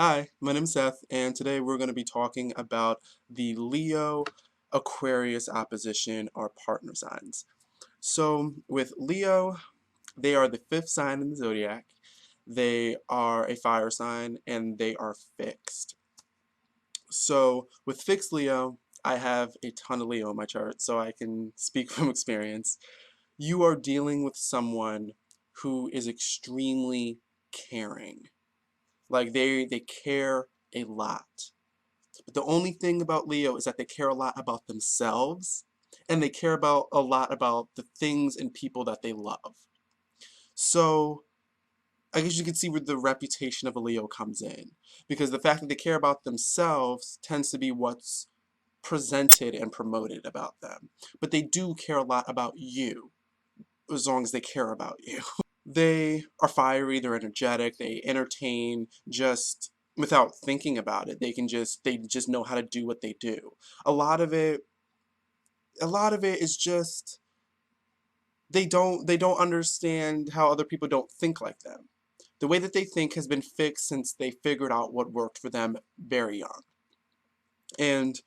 Hi, my name is Seth, and today we're going to be talking about the Leo Aquarius opposition or partner signs. So, with Leo, they are the fifth sign in the zodiac. They are a fire sign and they are fixed. So, with fixed Leo, I have a ton of Leo in my chart, so I can speak from experience. You are dealing with someone who is extremely caring. Like they care a lot. But the only thing about Leo is that they care a lot about themselves and they care about a lot about the things and people that they love. So I guess you can see where the reputation of a Leo comes in. Because the fact that they care about themselves tends to be what's presented and promoted about them. But they do care a lot about you, as long as they care about you. They are fiery, they're energetic, they entertain just without thinking about it. They just know how to do what they do. A lot of it a lot of it is just they don't understand how other people don't think like them. The way that they think has been fixed since they figured out what worked for them very young. And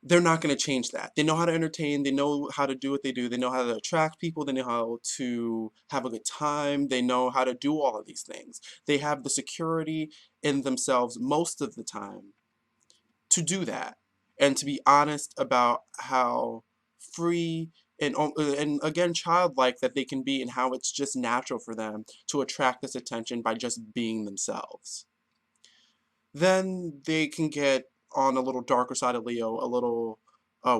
they're not going to change that. They know how to entertain, they know how to do what they do, they know how to attract people, they know how to have a good time, they know how to do all of these things. They have the security in themselves most of the time to do that and to be honest about how free and again childlike that they can be and how it's just natural for them to attract this attention by just being themselves. Then they can get on a little darker side of Leo, a little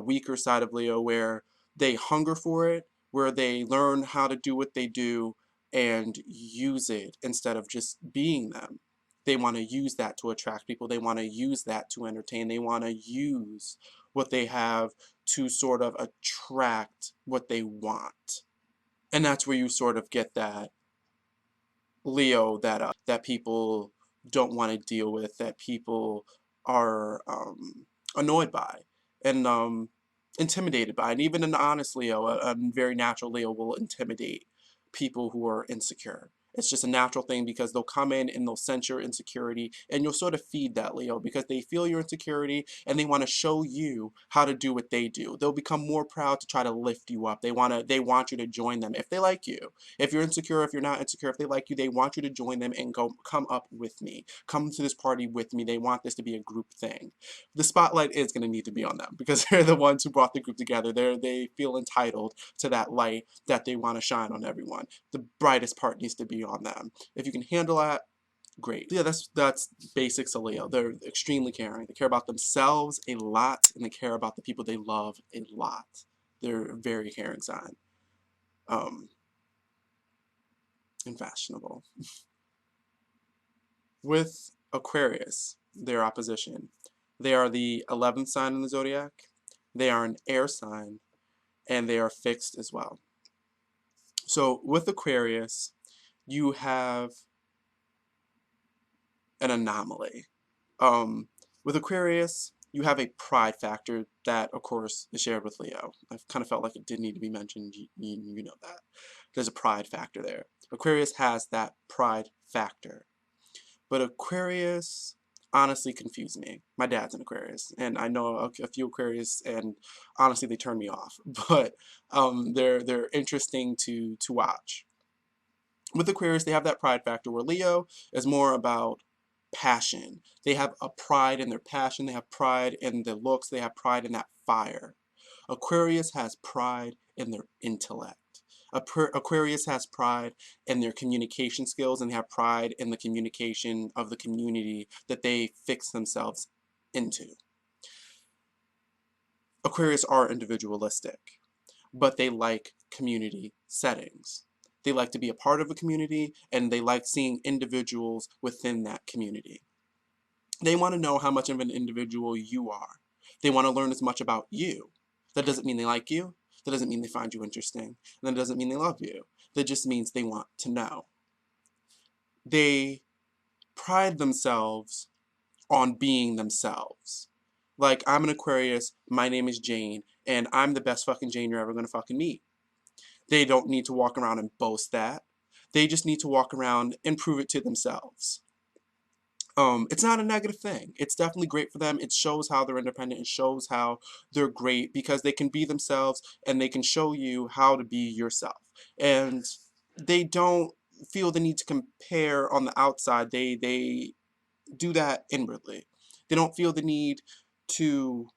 weaker side of Leo, where they hunger for it, where they learn how to do what they do and use it instead of just being them. They want to use that to attract people. They want to use that to entertain. They want to use what they have to sort of attract what they want. And that's where you sort of get that Leo that people don't want to deal with, that people are annoyed by and intimidated by. And even an honest Leo, a very natural Leo, will intimidate people who are insecure. It's just a natural thing because they'll come in and they'll sense your insecurity and you'll sort of feed that Leo because they feel your insecurity and they want to show you how to do what they do. They'll become more proud to try to lift you up. They want you to join them if they like you. If you're insecure, if you're not insecure, if they like you, they want you to join them and come up with me. Come to this party with me. They want this to be a group thing. The spotlight is going to need to be on them because they're the ones who brought the group together. They feel entitled to that light that they want to shine on everyone. The brightest part needs to be on them. If you can handle that, great. Yeah, that's basics of Leo. They're extremely caring. They care about themselves a lot and they care about the people they love a lot. They're a very caring sign. Um, and fashionable. With Aquarius, their opposition, they are the 11th sign in the zodiac. They are an air sign and they are fixed as well. So with Aquarius, you have an anomaly. With Aquarius, you have a pride factor that, of course, is shared with Leo. I kind of felt like it did need to be mentioned. You know that. There's a pride factor there. Aquarius has that pride factor. But Aquarius honestly confused me. My dad's an Aquarius, and I know a few Aquarius, and honestly, they turn me off. But they're interesting to watch. With Aquarius, they have that pride factor where Leo is more about passion. They have a pride in their passion. They have pride in their looks. They have pride in that fire. Aquarius has pride in their intellect. Aquarius has pride in their communication skills and they have pride in the communication of the community that they fix themselves into. Aquarius are individualistic, but they like community settings. They like to be a part of a community and they like seeing individuals within that community. They want to know how much of an individual you are. They want to learn as much about you. That doesn't mean they like you. That doesn't mean they find you interesting. That doesn't mean they love you. That just means they want to know. They pride themselves on being themselves. Like, I'm an Aquarius, my name is Jane, and I'm the best fucking Jane you're ever gonna fucking meet. They don't need to walk around and boast that. They just need to walk around and prove it to themselves. It's not a negative thing. It's definitely great for them. It shows how they're independent. It shows how they're great because they can be themselves and they can show you how to be yourself. And they don't feel the need to compare on the outside. They do that inwardly. They don't feel the need to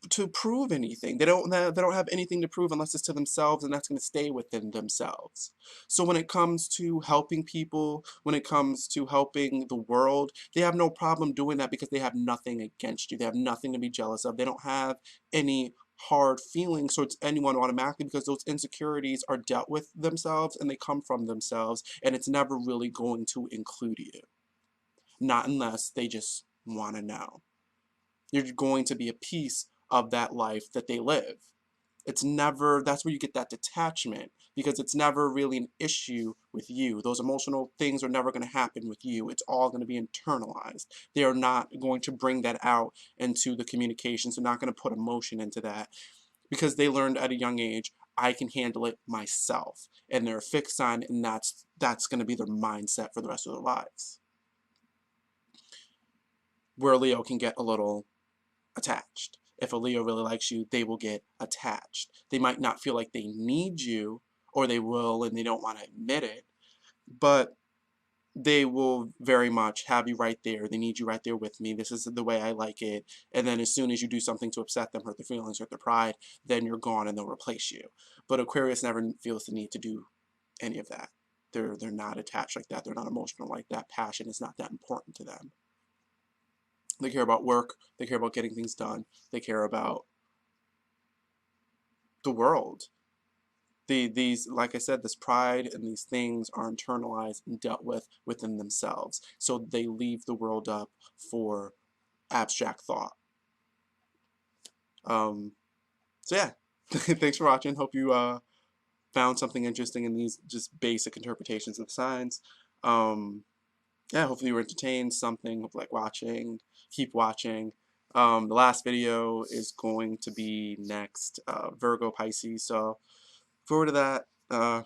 to prove anything. They don't have anything to prove unless it's to themselves, and that's going to stay within themselves. So when it comes to helping people, when it comes to helping the world, they have no problem doing that because they have nothing against you. They have nothing to be jealous of. They don't have any hard feelings towards anyone automatically because those insecurities are dealt with themselves and they come from themselves, and it's never really going to include you. Not unless they just want to know. You're going to be a piece of that life that they live. It's never, that's where you get that detachment because it's never really an issue with you. Those emotional things are never going to happen with you. It's all going to be internalized. They are not going to bring that out into the communications. They're not going to put emotion into that because they learned at a young age, I can handle it myself. And they're a fixed sign, and that's going to be their mindset for the rest of their lives. Where Leo can get a little attached. If a Leo really likes you, they will get attached. They might not feel like they need you, or they will and they don't want to admit it, but they will very much have you right there. They need you right there with me. This is the way I like it. And then as soon as you do something to upset them, hurt their feelings, hurt their pride, then you're gone and they'll replace you. But Aquarius never feels the need to do any of that. They're not attached like that. They're not emotional like that. Passion is not that important to them. They care about work. They care about getting things done. They care about the world. These, like I said, this pride and these things are internalized and dealt with within themselves. So they leave the world up for abstract thought. So yeah, thanks for watching. Hope you found something interesting in these just basic interpretations of the signs. Yeah, hopefully you were entertained, something like watching. Keep watching. The last video is going to be next, Virgo Pisces. So forward to that.